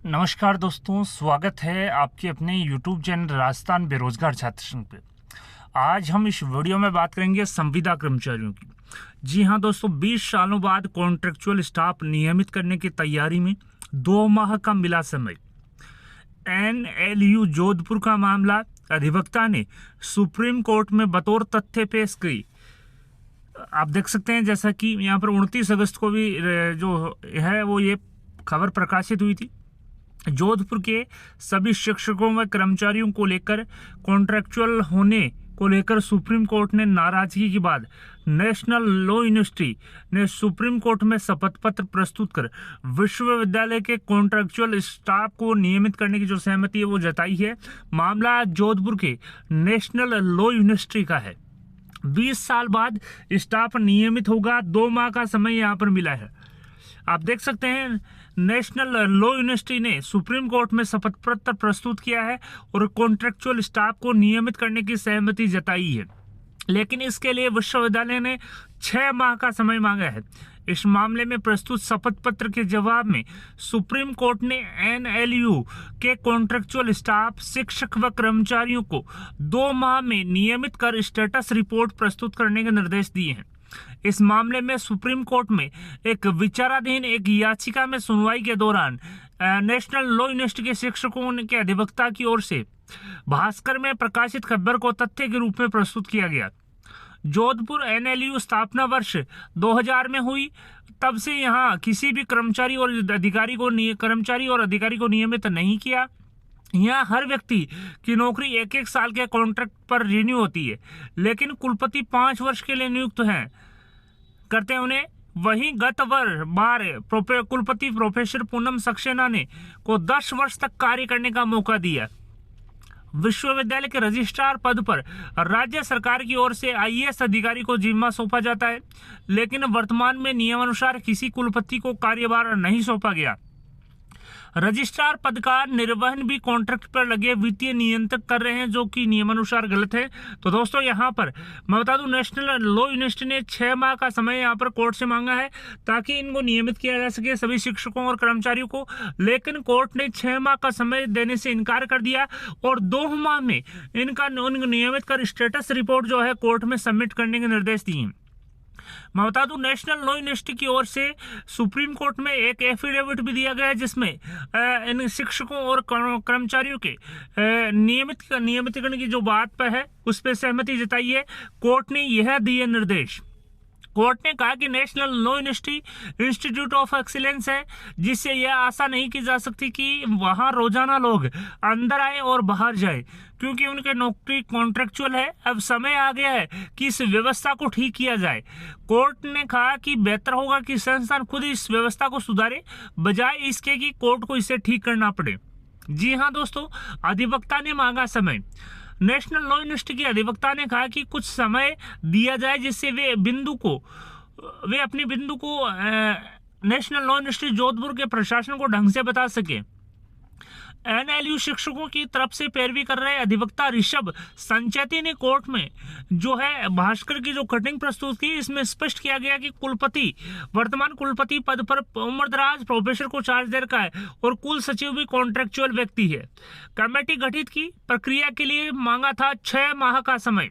नमस्कार दोस्तों, स्वागत है आपके अपने YouTube चैनल राजस्थान बेरोजगार छात्र संघ पे। आज हम इस वीडियो में बात करेंगे संविदा कर्मचारियों की। जी हाँ दोस्तों, 20 सालों बाद कॉन्ट्रेक्चुअल स्टाफ नियमित करने की तैयारी में 2 माह का मिला समय। NLU जोधपुर का मामला अधिवक्ता ने सुप्रीम कोर्ट में बतौर तथ्य पेश की। आप देख सकते हैं जैसा कि यहाँ पर 29 अगस्त को भी जो है वो ये खबर प्रकाशित हुई थी। जोधपुर के सभी शिक्षकों व कर्मचारियों को लेकर कॉन्ट्रैक्चुअल होने को लेकर सुप्रीम कोर्ट ने नाराजगी के बाद नेशनल लॉ यूनिवर्सिटी ने सुप्रीम कोर्ट में शपथ पत्र प्रस्तुत कर विश्वविद्यालय के कॉन्ट्रैक्चुअल स्टाफ को नियमित करने की जो सहमति है वो जताई है। मामला जोधपुर के नेशनल लॉ यूनिवर्सिटी का है। 20 साल बाद स्टाफ नियमित होगा, 2 माह का समय यहाँ पर मिला है। आप देख सकते हैं नेशनल लॉ यूनिवर्सिटी ने सुप्रीम कोर्ट में शपथ पत्र प्रस्तुत किया है और कॉन्ट्रैक्चुअल स्टाफ को नियमित करने की सहमति जताई है, लेकिन इसके लिए विश्वविद्यालय ने 6 माह का समय मांगा है। इस मामले में प्रस्तुत शपथ पत्र के जवाब में सुप्रीम कोर्ट ने NLU के कॉन्ट्रैक्चुअल स्टाफ, शिक्षक व कर्मचारियों को 2 माह में नियमित कर स्टेटस रिपोर्ट प्रस्तुत करने के निर्देश दिए हैं। इस मामले में सुप्रीम कोर्ट में एक विचाराधीन एक याचिका में सुनवाई के दौरान नेशनल लॉ यूनिवर्सिटी के शिक्षकों के अधिवक्ता की ओर से भास्कर में प्रकाशित खबर को तथ्य के रूप में प्रस्तुत किया गया। जोधपुर NLU स्थापना वर्ष 2000 में हुई, तब से यहाँ किसी भी कर्मचारी और अधिकारी को नियमित नहीं किया। यहाँ हर व्यक्ति की नौकरी 1-1 साल के कॉन्ट्रैक्ट पर रिन्यू होती है, लेकिन कुलपति 5 वर्ष के लिए नियुक्त करते हैं उन्हें। वहीं गत बार कुलपति प्रोफेसर पूनम सक्सेना ने को 10 वर्ष तक कार्य करने का मौका दिया। विश्वविद्यालय के रजिस्ट्रार पद पर राज्य सरकार की ओर से IAS अधिकारी को जिम्मा सौंपा जाता है, लेकिन वर्तमान में नियमानुसार किसी कुलपति को कार्यभार नहीं सौंपा गया। रजिस्ट्रार पद का निर्वहन भी कॉन्ट्रैक्ट पर लगे वित्तीय नियंत्रक कर रहे हैं, जो कि नियमानुसार गलत है। तो दोस्तों यहाँ पर मैं बता दूं, नेशनल लॉ यूनिवर्सिटी ने 6 माह का समय यहाँ पर कोर्ट से मांगा है ताकि इनको नियमित किया जा सके सभी शिक्षकों और कर्मचारियों को, लेकिन कोर्ट ने 6 माह का समय देने से इनकार कर दिया और 2 माह में इनको नियमित कर स्टेटस रिपोर्ट जो है कोर्ट में सबमिट करने के निर्देश दिए। मैं बता दूं, नेशनल लॉ यूनिवर्सिटी की ओर से सुप्रीम कोर्ट में एक एफिडेविट भी दिया गया है, जिसमें इन शिक्षकों और कर्मचारियों के नियमितीकरण की जो बात पर है उस पर सहमति जताई है। कोर्ट ने यह दिए निर्देश। कोर्ट ने कहा कि national law university institute of excellence है, जिससे यह आशा नहीं की जा सकती कि वहां रोजाना लोग अंदर आए और बाहर जाए, क्योंकि उनकी नौकरी कॉन्ट्रैक्चुअल है। अब समय आ गया है कि इस व्यवस्था को ठीक किया जाए। कोर्ट ने कहा कि बेहतर होगा कि संस्थान खुद इस व्यवस्था को सुधारे, बजाय इसके कि कोर्ट को इसे ठीक करना पड़े। जी हाँ दोस्तों, अधिवक्ता ने मांगा समय। नेशनल लॉ यूनिवर्सिटी के अधिवक्ता ने कहा कि कुछ समय दिया जाए जिससे वे अपनी बिंदु को नेशनल लॉ यूनिवर्सिटी जोधपुर के प्रशासन को ढंग से बता सके। NLU शिक्षकों की तरफ से पैरवी कर रहे अधिवक्ता ऋषभ संचेती ने कोर्ट में जो है भास्कर की जो कटिंग प्रस्तुत की, इसमें स्पष्ट किया गया कि वर्तमान कुलपति पद पर उम्रदराज प्रोफेसर को चार्ज दे रखा है और कुल सचिव भी कॉन्ट्रैक्चुअल व्यक्ति है। कमेटी गठित की प्रक्रिया के लिए मांगा था 6 माह का समय।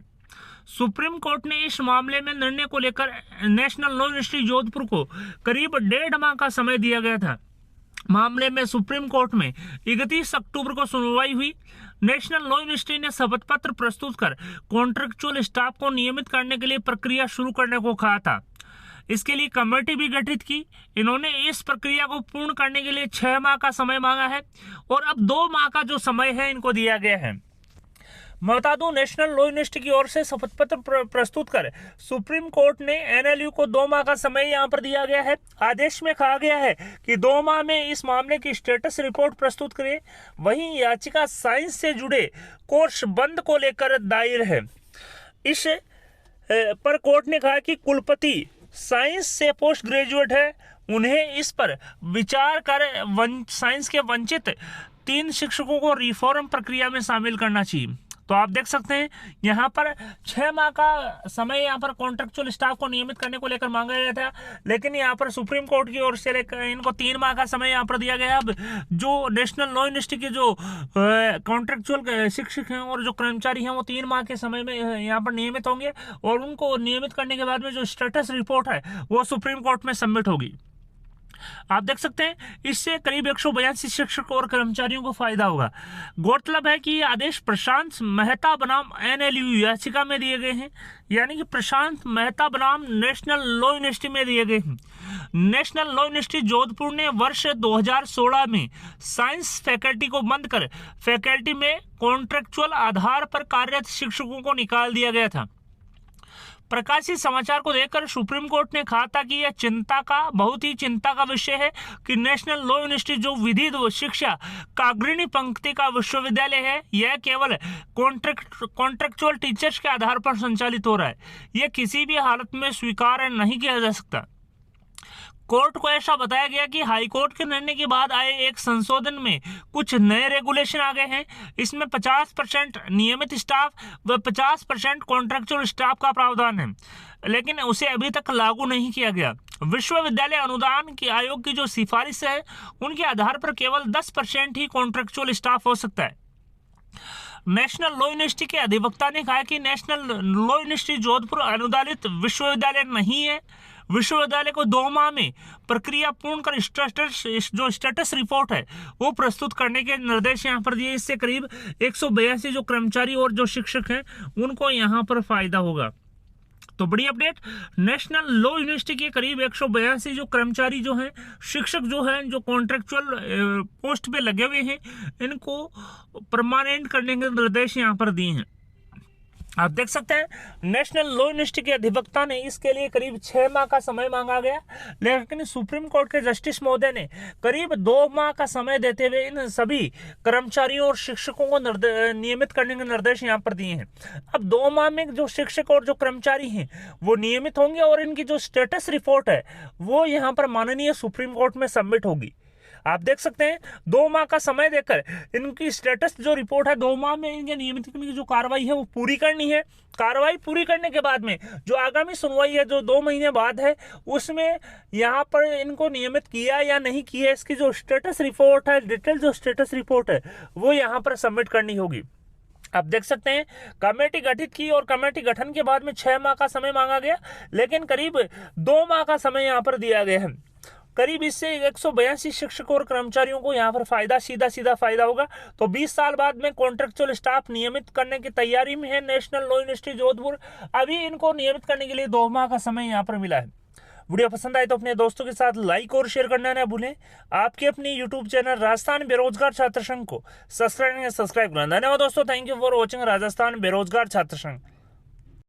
सुप्रीम कोर्ट ने इस मामले में निर्णय को लेकर नेशनल लॉ यूनिवर्सिटी जोधपुर को करीब 1.5 माह का समय दिया गया था। मामले में सुप्रीम कोर्ट में 31 अक्टूबर को सुनवाई हुई। नेशनल लॉ यूनिवर्सिटी ने शपथ पत्र प्रस्तुत कर कॉन्ट्रैक्चुअल स्टाफ को नियमित करने के लिए प्रक्रिया शुरू करने को कहा था। इसके लिए कमेटी भी गठित की। इन्होंने इस प्रक्रिया को पूर्ण करने के लिए 6 माह का समय मांगा है और अब 2 माह का जो समय है इनको दिया गया है। मैं बता दूं, नेशनल लॉ यूनिवर्सिटी की ओर से शपथ पत्र प्रस्तुत कर सुप्रीम कोर्ट ने NLU को 2 माह का समय यहां पर दिया गया है। आदेश में कहा गया है कि 2 माह में इस मामले की स्टेटस रिपोर्ट प्रस्तुत करें। वहीं याचिका साइंस से जुड़े कोर्स बंद को लेकर दायर है। इस पर कोर्ट ने कहा कि कुलपति साइंस से पोस्ट ग्रेजुएट है, उन्हें इस पर विचार कर साइंस के वंचित 3 शिक्षकों को रिफॉर्म प्रक्रिया में शामिल करना चाहिए। तो आप देख सकते हैं यहाँ पर 6 माह का समय यहाँ पर कॉन्ट्रेक्चुअल स्टाफ को नियमित करने को लेकर मांगा गया था, लेकिन यहाँ पर सुप्रीम कोर्ट की ओर से लेकर इनको 3 माह का समय यहाँ पर दिया गया। अब जो नेशनल लॉ यूनिवर्सिटी के जो कॉन्ट्रेक्चुअल शिक्षक हैं और जो कर्मचारी हैं वो 3 माह के समय में यहाँ पर नियमित होंगे, और उनको नियमित करने के बाद में जो स्टेटस रिपोर्ट है वो सुप्रीम कोर्ट में सबमिट होगी। आप देख सकते हैं इससे करीब 182 शिक्षक और कर्मचारियों को फायदा होगा। गौरतलब है कि ये आदेश प्रशांत मेहता बनाम NLU याचिका में दिए गए हैं, यानी कि प्रशांत मेहता बनाम नेशनल लॉ यूनिवर्सिटी में दिए गए हैं। नेशनल लॉ यूनिवर्सिटी जोधपुर ने वर्ष 2016 में साइंस फैकल्टी को बंद कर फैकल्टी में कॉन्ट्रेक्चुअल आधार पर कार्यरत शिक्षकों को निकाल दिया गया था। प्रकाशित समाचार को देखकर सुप्रीम कोर्ट ने कहा था कि यह बहुत ही चिंता का विषय है कि नेशनल लॉ यूनिवर्सिटी जो विधि शिक्षा का अग्रणी पंक्ति का विश्वविद्यालय है, यह केवल कॉन्ट्रेक्चुअल टीचर्स के आधार पर संचालित हो रहा है। यह किसी भी हालत में स्वीकार नहीं किया जा सकता। कोर्ट को ऐसा बताया गया कि हाईकोर्ट के निर्णय के बाद आए एक संशोधन में कुछ नए रेगुलेशन आ गए हैं। इसमें 50% नियमित स्टाफ व 50% कॉन्ट्रेक्चुअल स्टाफ का प्रावधान है, लेकिन उसे अभी तक लागू नहीं किया गया। विश्वविद्यालय अनुदान की आयोग की जो सिफारिश है उनके आधार पर केवल 10% ही कॉन्ट्रेक्चुअल स्टाफ हो सकता है। नेशनल लॉ यूनिवर्सिटी के अधिवक्ता ने कहा कि नेशनल लॉ यूनिवर्सिटी जोधपुर अनुदानित विश्वविद्यालय नहीं है। विश्वविद्यालय को 2 माह में प्रक्रिया पूर्ण कर स्टेटस रिपोर्ट है वो प्रस्तुत करने के निर्देश यहाँ पर दिए। इससे करीब 182 जो कर्मचारी और जो शिक्षक हैं उनको यहाँ पर फायदा होगा। तो बड़ी अपडेट, नेशनल लॉ यूनिवर्सिटी के करीब 182 जो कर्मचारी जो हैं, शिक्षक जो हैं, जो कॉन्ट्रेक्चुअल पोस्ट पे लगे हुए हैं, इनको परमानेंट करने के निर्देश यहाँ पर दिए हैं। आप देख सकते हैं नेशनल लॉ यूनिवर्सिटी के अधिवक्ता ने इसके लिए करीब 6 माह का समय मांगा गया, लेकिन सुप्रीम कोर्ट के जस्टिस महोदय ने करीब 2 माह का समय देते हुए इन सभी कर्मचारियों और शिक्षकों को नियमित करने के निर्देश यहाँ पर दिए हैं। अब 2 माह में जो शिक्षक और जो कर्मचारी हैं वो नियमित होंगे और इनकी जो स्टेटस रिपोर्ट है वो यहाँ पर माननीय सुप्रीम कोर्ट में सबमिट होगी। आप देख सकते हैं 2 माह का समय देकर इनकी स्टेटस जो रिपोर्ट है 2 माह में इनके नियमित करने की जो कार्रवाई है वो पूरी करनी है। कार्रवाई पूरी करने के बाद में जो आगामी सुनवाई है जो 2 महीने बाद है उसमें यहाँ पर इनको नियमित किया या नहीं किया इसकी जो स्टेटस रिपोर्ट है, डिटेल जो स्टेटस रिपोर्ट है वो यहाँ पर सबमिट करनी होगी। आप देख सकते हैं कमेटी गठित की और कमेटी गठन के बाद में 6 माह का समय मांगा गया, लेकिन करीब 2 माह का समय यहाँ पर दिया गया है। करीब इससे 182 शिक्षकों और कर्मचारियों को यहाँ पर सीधा फायदा होगा। तो 20 साल बाद में कॉन्ट्रेक्चुअल स्टाफ नियमित करने की तैयारी में है नेशनल लॉ यूनिवर्सिटी जोधपुर। अभी इनको नियमित करने के लिए 2 माह का समय यहाँ पर मिला है। वीडियो पसंद आए तो अपने दोस्तों के साथ लाइक और शेयर करना ना भूलें। आपके अपनी यूट्यूब चैनल राजस्थान बेरोजगार छात्र संघ को सब्सक्राइब करना। धन्यवाद दोस्तों, thank you for watching Rajasthan बेरोजगार छात्र संघ।